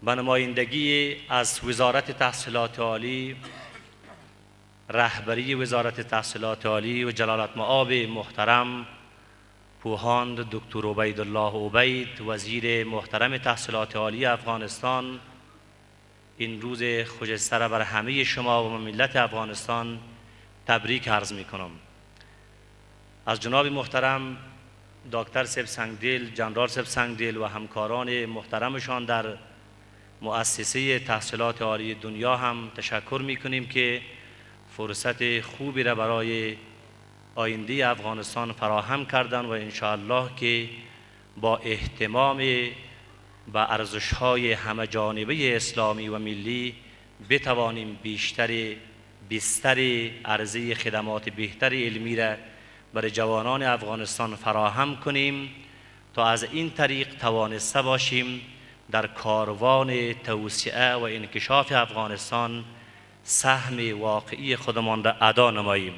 به نمایندگی از وزارت تحصیلات عالی، رهبری وزارت تحصیلات عالی و جلالتمآب محترم پوهاند دکتر عبیدالله عبید، وزیر محترم تحصیلات عالی افغانستان، این روز خجسته را بر همه شما و ملت افغانستان تبریک عرض می کنم. از جناب محترم دکتر سیب سنگدل، جنرال سیب سنگدل و همکاران محترمشان در مؤسسه تحصیلات عالی دنیا هم تشکر می کنیم که فرصت خوبی را برای آینده افغانستان فراهم کردن و انشاءالله که با اهتمام به ارزش‌های همه‌جانبه اسلامی و ملی بتوانیم بستر عرضه خدمات بهتر علمی را برای جوانان افغانستان فراهم کنیم تا از این طریق توانسته باشیم در کاروان توسعه و انکشاف افغانستان سهم واقعی خودمان را ادا نماییم.